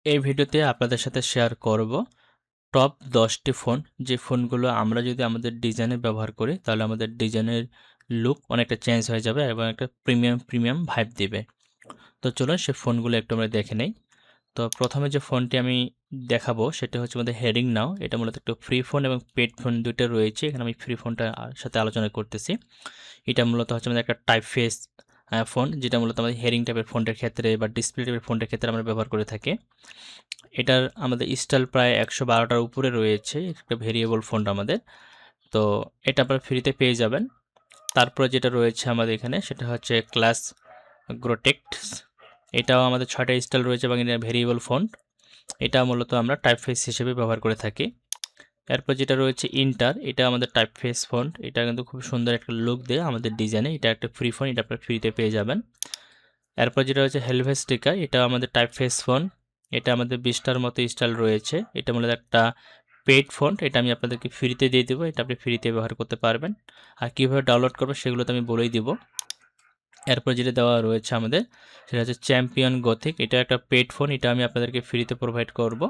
এই ভিডিওতে আপনাদের সাথে শেয়ার করব টপ 10টি ফোন, যে ফোনগুলো আমরা যদি আমাদের ডিজাইনে ব্যবহার করি তাহলে আমাদের ডিজাইনের লুক অনেকটা চেঞ্জ হয়ে যাবে এবং একটা প্রিমিয়াম ভাইব দিবে। তো চলুন সে ফোনগুলো একটু আমরা দেখে নেই। তো প্রথমে যে ফোনটি আমি দেখাবো সেটা হচ্ছে আমাদের হেডিং নাও। এটা মূলত একটা ফ্রি ফোন এবং পেড ফোন দুইটা রয়েছে। এখানে আমি ফ্রি ফোনটার সাথে আলোচনা করতেছি। এটা মূলত হচ্ছে আমাদের একটা টাইপ ফেস ফোন, যেটা মূলত আমাদের হেডিং টাইপের ফোনটার ক্ষেত্রে বা ডিসপ্লে টাইপের ফোনটার ক্ষেত্রে আমরা ব্যবহার করে থাকি। এটার আমাদের স্টাইল প্রায় 112টার উপরে রয়েছে। একটা ভেরিয়েবল ফন্ট আমাদের। তো এটা আপনারা ফ্রিতে পেয়ে যাবেন। তারপরে যেটা রয়েছে আমাদের এখানে সেটা হচ্ছে ক্লাস গ্রোটেক্টস। এটাও আমাদের 6টা স্টাইল রয়েছে এবং এটা ভেরিয়েবল ফন্ট। এটা মূলত আমরা টাইপফেস হিসেবে ব্যবহার করে থাকি। এরপর যেটা রয়েছে ইন্টার, এটা আমাদের টাইপফেস ফন্ট। এটা কিন্তু খুব সুন্দর একটা লুক দেয় আমাদের ডিজাইনে। এটা একটা ফ্রি ফন্ট, এটা আপনারা ফ্রিতে পেয়ে যাবেন। এরপর যেটা হচ্ছে হেলভেস্টিকা, এটা আমাদের টাইপফেস ফন্ট। এটা আমাদের 20টার মতো স্টাইল রয়েছে। এটা মূলত একটা পেইড ফন্ট। এটা আমি আপনাদেরকে ফ্রিতে দিয়ে দেবো। এটা আপনি ফ্রিতে ব্যবহার করতে পারবেন। আর কীভাবে ডাউনলোড করবো সেগুলো তো আমি বলেই দিব। এরপর যেটা দেওয়া রয়েছে আমাদের সেটা হচ্ছে চ্যাম্পিয়ন গথিক। এটা একটা পেইড ফোন। এটা আমি আপনাদেরকে ফ্রিতে প্রোভাইড করব।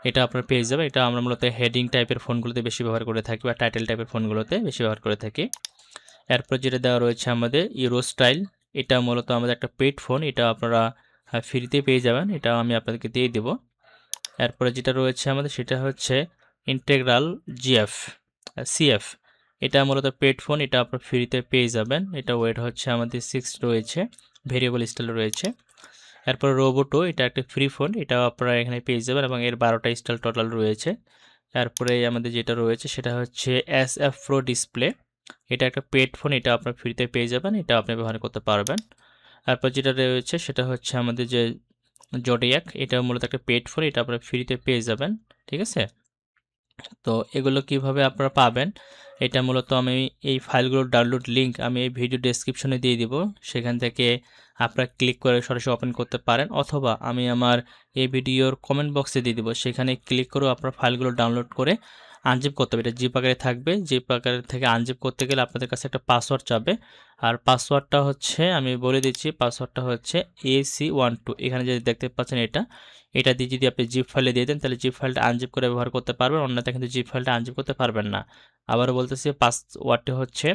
এটা আপনার পেয়ে যাবে। এটা আমরা মূলত হেডিং টাইপের ফোনগুলোতে বেশি ব্যবহার করে থাকি বা টাইটেল টাইপের ফোনগুলোতে বেশি ব্যবহার করে থাকি। এরপর যেটা দেওয়া রয়েছে আমাদের ইউরো স্টাইল। এটা মূলত আমাদের একটা পেইড ফোন। এটা আপনারা ফ্রিতে পেয়ে যাবেন। এটা আমি আপনাদেরকে দিয়ে দেব। এরপরে যেটা রয়েছে আমাদের সেটা হচ্ছে ইন্টেগ্রাল জিএফ সিএফ। এটা মূলত পেড ফোন। এটা আপনার ফ্রিতে পেয়ে যাবেন। এটা ওয়েট হচ্ছে আমাদের 6 রয়েছে, ভেরিয়েবল স্টাইল রয়েছে। এরপর রোবোটো, এটা একটা ফ্রি ফোন। এটাও আপনারা এখানে পেয়ে যাবেন এবং এর 12টা স্টাইল টোটাল রয়েছে। তারপরে আমাদের যেটা রয়েছে সেটা হচ্ছে এসএফ প্রো ডিসপ্লে। এটা একটা পেড ফোন। এটা আপনার ফ্রিতে পেয়ে যাবেন। এটা আপনি ব্যবহার করতে পারবেন। তারপর যেটা রয়েছে সেটা হচ্ছে আমাদের যে জোডিয়াক, এটা মূলত একটা পেড ফোন। এটা আপনারা ফ্রিতে পেয়ে যাবেন। ঠিক আছে? তো এগুলো কিভাবে আপনারা পাবেন, এটা মূলত আমি এই ফাইলগুলোর ডাউনলোড লিঙ্ক আমি এই ভিডিও ডেসক্রিপশনে দিয়ে দিব। সেখান থেকে আপনারা ক্লিক করে সরাসরি ওপেন করতে পারেন, অথবা আমি আমার এই ভিডিওর কমেন্ট বক্সে দিয়ে দিব। সেখানে ক্লিক করেও আপনারা ফাইলগুলো ডাউনলোড করে আনজিপ করতে হবে। এটা জিপ আকারে থাকবে। জিপ আকারে থেকে আনজিপ করতে গেলে আপনাদের কাছে একটা পাসওয়ার্ড চাবে। আর পাসওয়ার্ডটা হচ্ছে, আমি বলে দিচ্ছি, পাসওয়ার্ডটা হচ্ছে AC12। এখানে যে দেখতে পাচ্ছেন এটা দিয়ে যদি আপনি জিপ ফাইলে দিয়ে দেন তাহলে জিপ ফাইলটা আনজিপ করে ব্যবহার করতে পারবেন, অন্যথায় কিন্তু জিপ ফাইলটা আনজিপ করতে পারবেন না। আবারও বলতেছি, পাসওয়ার্ডটি হচ্ছে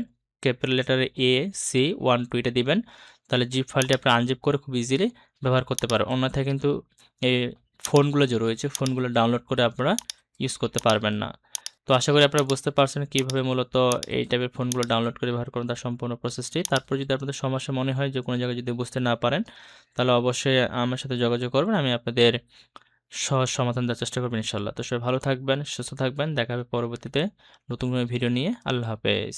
ক্যাপিটাল লেটারে AC12, এটা দিবেন। তাহলে জিপ ফাইলটি আপনি আনজিপ করে খুব ইজিলি ব্যবহার করতে পারবেন, অন্যথায় কিন্তু এই ফোনগুলো যে রয়েছে ফোনগুলো ডাউনলোড করে আপনারা ইউজ করতে পারবেন না। তো আশা করি আপনারা বুঝতে পারছেন কীভাবে মূলত এই টাইপের ফোনগুলো ডাউনলোড করে ব্যবহার করুন, তার সম্পূর্ণ প্রসেসটি। তারপর যদি আপনাদের সমস্যা মনে হয় যে কোনো জায়গায় যদি বুঝতে না পারেন তাহলে অবশ্যই আমার সাথে যোগাযোগ করবেন। আমি আপনাদের সহজ সমাধান দেওয়ার চেষ্টা করবেন ইনশাল্লাহ। তো সবাই ভালো থাকবেন, সুস্থ থাকবেন। দেখা হবে পরবর্তীতে নতুন কোনো ভিডিও নিয়ে। আল্লাহ হাফেজ।